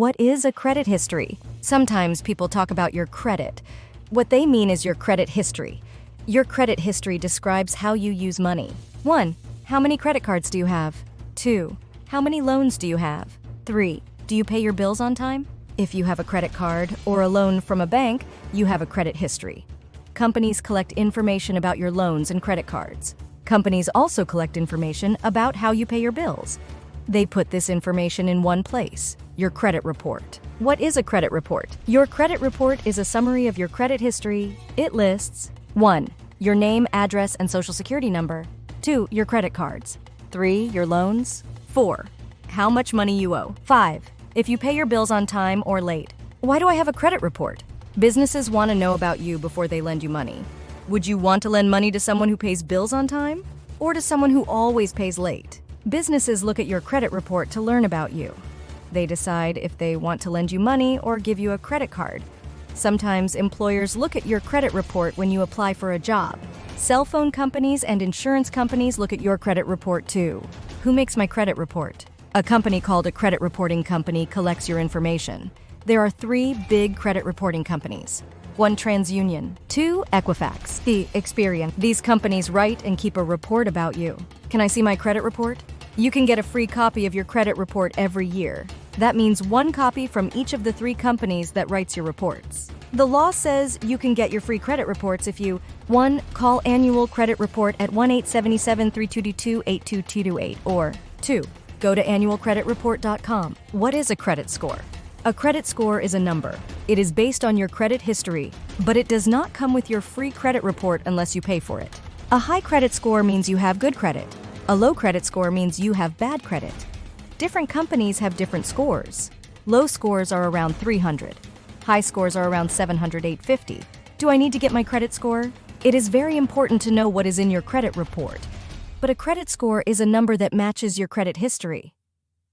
What is a credit history? Sometimes people talk about your credit. What they mean is your credit history. Your credit history describes how you use money. 1. How many credit cards do you have? 2. How many loans do you have? 3. Do you pay your bills on time? If you have a credit card or a loan from a bank, you have a credit history. Companies collect information about your loans and credit cards. Companies also collect information about how you pay your bills. They put this information in one place, your credit report. What is a credit report? Your credit report is a summary of your credit history. It lists 1. Your name, address, and social security number. 2. Your credit cards. 3. Your loans. 4. How much money you owe. 5. If you pay your bills on time or late. Why do I have a credit report? Businesses want to know about you before they lend you money. Would you want to lend money to someone who pays bills on time? Or to someone who always pays late? Businesses look at your credit report to learn about you. They decide if they want to lend you money or give you a credit card. Sometimes employers look at your credit report when you apply for a job. Cell phone companies and insurance companies look at your credit report too. Who makes my credit report? A company called a credit reporting company collects your information. There are 3 big credit reporting companies. 1. TransUnion. 2. Equifax. 3. Experian. These companies write and keep a report about you. Can I see my credit report? You can get a free copy of your credit report every year. That means 1 copy from each of the 3 companies that writes your reports. The law says you can get your free credit reports if you 1. Call Annual Credit Report at 1-877-322-8228 or 2. Go to annualcreditreport.com. What is a credit score? A credit score is a number. It is based on your credit history, but it does not come with your free credit report unless you pay for it. A high credit score means you have good credit. A low credit score means you have bad credit. Different companies have different scores. Low scores are around 300. High scores are around 700, 850. Do I need to get my credit score? It is very important to know what is in your credit report. But a credit score is a number that matches your credit history.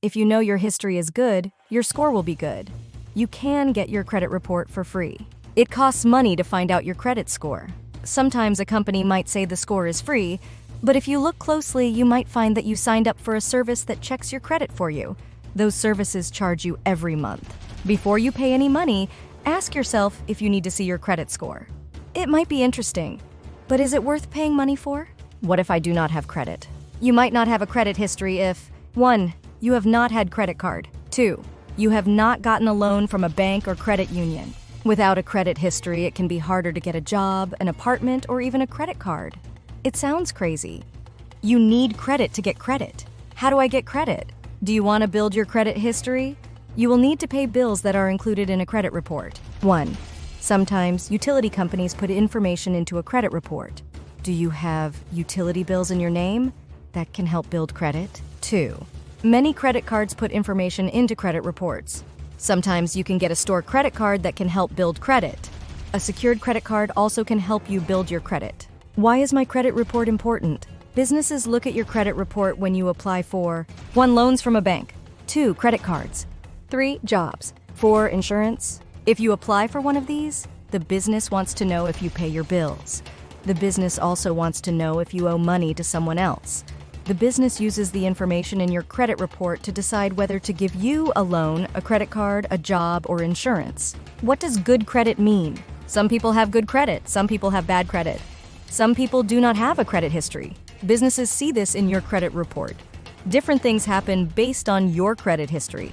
If you know your history is good, your score will be good. You can get your credit report for free. It costs money to find out your credit score. Sometimes a company might say the score is free, but if you look closely, you might find that you signed up for a service that checks your credit for you. Those services charge you every month. Before you pay any money, ask yourself if you need to see your credit score. It might be interesting, but is it worth paying money for? What if I do not have credit? You might not have a credit history if 1. You have not had credit card. 2. You have not gotten a loan from a bank or credit union. Without a credit history, it can be harder to get a job, an apartment, or even a credit card. It sounds crazy. You need credit to get credit. How do I get credit? Do you want to build your credit history? You will need to pay bills that are included in a credit report. 1. Sometimes utility companies put information into a credit report. Do you have utility bills in your name? That can help build credit. 2. Many credit cards put information into credit reports. Sometimes you can get a store credit card that can help build credit. A secured credit card also can help you build your credit. Why is my credit report important? Businesses look at your credit report when you apply for 1. Loans from a bank. 2. Credit cards. 3. Jobs. 4. Insurance. If you apply for one of these, the business wants to know if you pay your bills. The business also wants to know if you owe money to someone else. The business uses the information in your credit report to decide whether to give you a loan, a credit card, a job, or insurance. What does good credit mean? Some people have good credit, some people have bad credit. Some people do not have a credit history. Businesses see this in your credit report. Different things happen based on your credit history.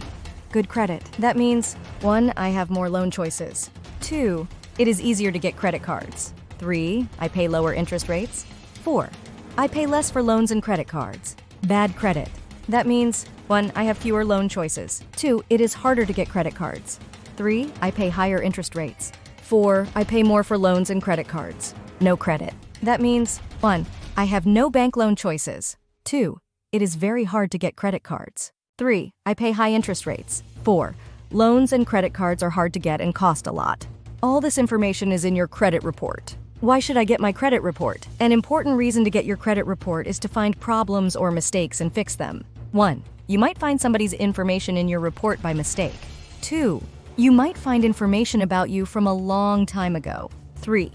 Good credit. That means 1. I have more loan choices. 2. It is easier to get credit cards. 3. I pay lower interest rates. 4. I pay less for loans and credit cards. Bad credit. That means 1. I have fewer loan choices. 2. It is harder to get credit cards. 3. I pay higher interest rates. 4. I pay more for loans and credit cards. No credit. That means 1. I have no bank loan choices. 2. It is very hard to get credit cards. 3. I pay high interest rates. 4. Loans and credit cards are hard to get and cost a lot. All this information is in your credit report. Why should I get my credit report? An important reason to get your credit report is to find problems or mistakes and fix them. 1. You might find somebody's information in your report by mistake. 2. You might find information about you from a long time ago. 3.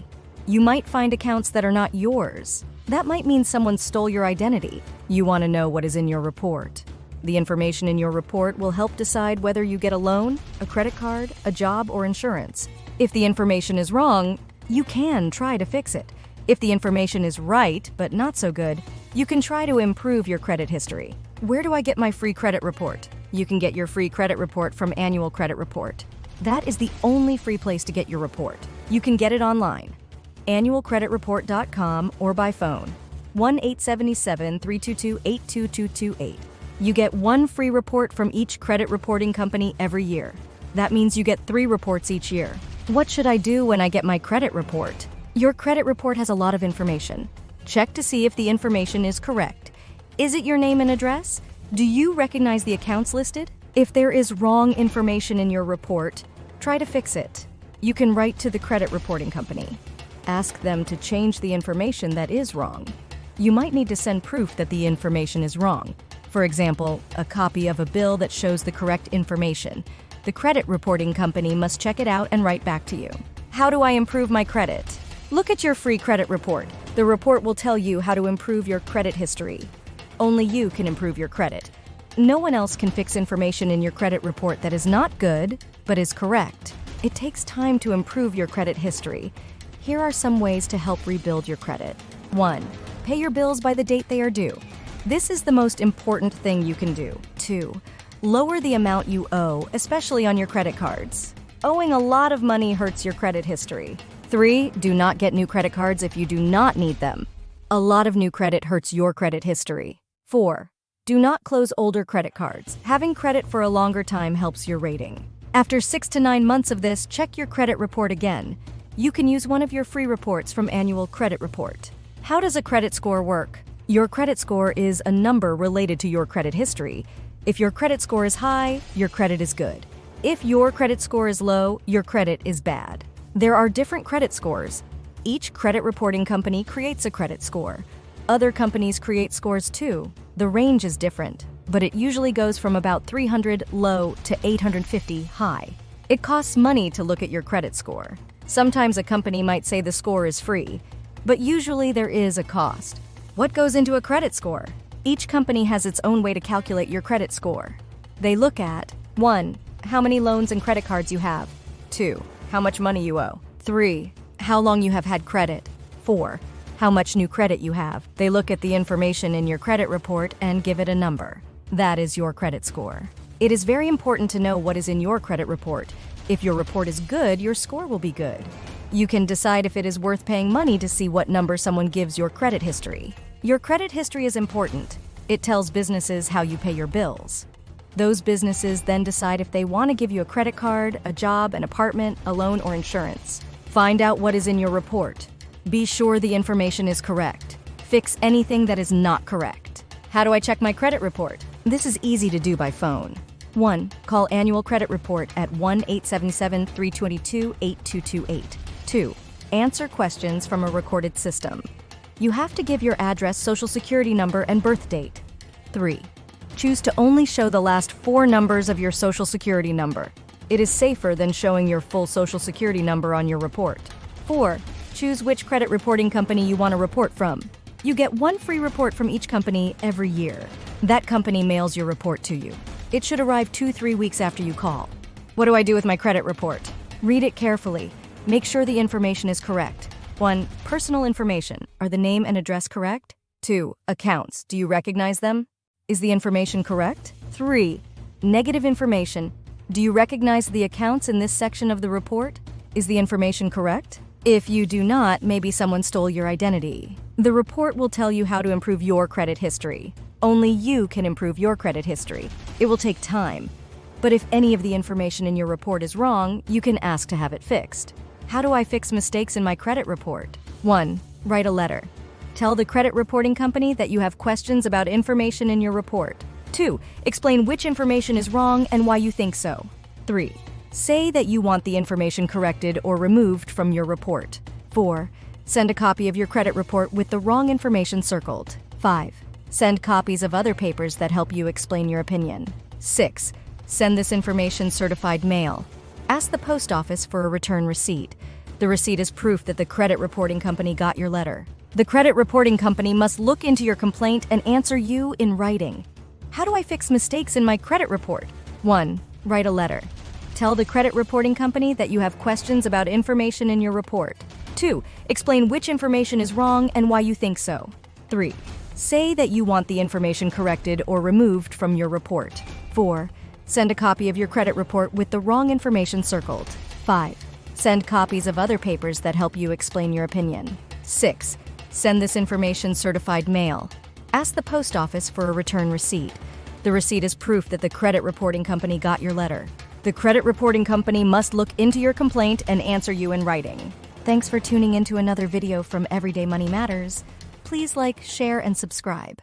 You might find accounts that are not yours. That might mean someone stole your identity. You want to know what is in your report. The information in your report will help decide whether you get a loan, a credit card, a job, or insurance. If the information is wrong, you can try to fix it. If the information is right, but not so good, you can try to improve your credit history. Where do I get my free credit report? You can get your free credit report from Annual Credit Report. That is the only free place to get your report. You can get it online, annualcreditreport.com, or by phone, 1-877-322-82228. You get one free report from each credit reporting company every year. That means you get 3 reports each year. What should I do when I get my credit report? Your credit report has a lot of information. Check to see if the information is correct. Is it your name and address? Do you recognize the accounts listed? If there is wrong information in your report, try to fix it. You can write to the credit reporting company. Ask them to change the information that is wrong. You might need to send proof that the information is wrong. For example, a copy of a bill that shows the correct information. The credit reporting company must check it out and write back to you. How do I improve my credit? Look at your free credit report. The report will tell you how to improve your credit history. Only you can improve your credit. No one else can fix information in your credit report that is not good, but is correct. It takes time to improve your credit history. Here are some ways to help rebuild your credit. 1. Pay your bills by the date they are due. This is the most important thing you can do. 2. Lower the amount you owe, especially on your credit cards. Owing a lot of money hurts your credit history. 3. Do not get new credit cards if you do not need them. A lot of new credit hurts your credit history. 4. Do not close older credit cards. Having credit for a longer time helps your rating. After 6 to 9 months of this, check your credit report again. You can use one of your free reports from Annual Credit Report. How does a credit score work? Your credit score is a number related to your credit history. If your credit score is high, your credit is good. If your credit score is low, your credit is bad. There are different credit scores. Each credit reporting company creates a credit score. Other companies create scores too. The range is different, but it usually goes from about 300 low to 850 high. It costs money to look at your credit score. Sometimes a company might say the score is free, but usually there is a cost. What goes into a credit score? Each company has its own way to calculate your credit score. They look at 1. How many loans and credit cards you have. 2. How much money you owe. 3. How long you have had credit. 4. How much new credit you have. They look at the information in your credit report and give it a number. That is your credit score. It is very important to know what is in your credit report. If your report is good, your score will be good. You can decide if it is worth paying money to see what number someone gives your credit history. Your credit history is important. It tells businesses how you pay your bills. Those businesses then decide if they want to give you a credit card, a job, an apartment, a loan, or insurance. Find out what is in your report. Be sure the information is correct. Fix anything that is not correct. How do I check my credit report? This is easy to do by phone. 1. Call Annual Credit Report at 1-877-322-8228. 2. Answer questions from a recorded system. You have to give your address, social security number, and birth date. 3. Choose to only show the last 4 numbers of your social security number. It is safer than showing your full social security number on your report. 4. Choose which credit reporting company you want to report from. You get one free report from each company every year. That company mails your report to you. It should arrive 2-3 weeks after you call. What do I do with my credit report? Read it carefully. Make sure the information is correct. 1. Personal information. Are the name and address correct? 2. Accounts. Do you recognize them? Is the information correct? 3. Negative information. Do you recognize the accounts in this section of the report? Is the information correct? If you do not, maybe someone stole your identity. The report will tell you how to improve your credit history. Only you can improve your credit history. It will take time. But if any of the information in your report is wrong, you can ask to have it fixed. How do I fix mistakes in my credit report? 1. Write a letter. Tell the credit reporting company that you have questions about information in your report. 2. Explain which information is wrong and why you think so. 3. Say that you want the information corrected or removed from your report. 4. Send a copy of your credit report with the wrong information circled. 5. Send copies of other papers that help you explain your opinion. 6. Send this information certified mail. Ask the post office for a return receipt. The receipt is proof that the credit reporting company got your letter. The credit reporting company must look into your complaint and answer you in writing. How do I fix mistakes in my credit report? 1. Write a letter. Tell the credit reporting company that you have questions about information in your report. 2. Explain which information is wrong and why you think so. 3. Say that you want the information corrected or removed from your report. 4. Send a copy of your credit report with the wrong information circled. 5. Send copies of other papers that help you explain your opinion. 6. Send this information certified mail. Ask the post office for a return receipt. The receipt is proof that the credit reporting company got your letter. The credit reporting company must look into your complaint and answer you in writing. Thanks for tuning in to another video from Everyday Money Matters. Please like, share, and subscribe.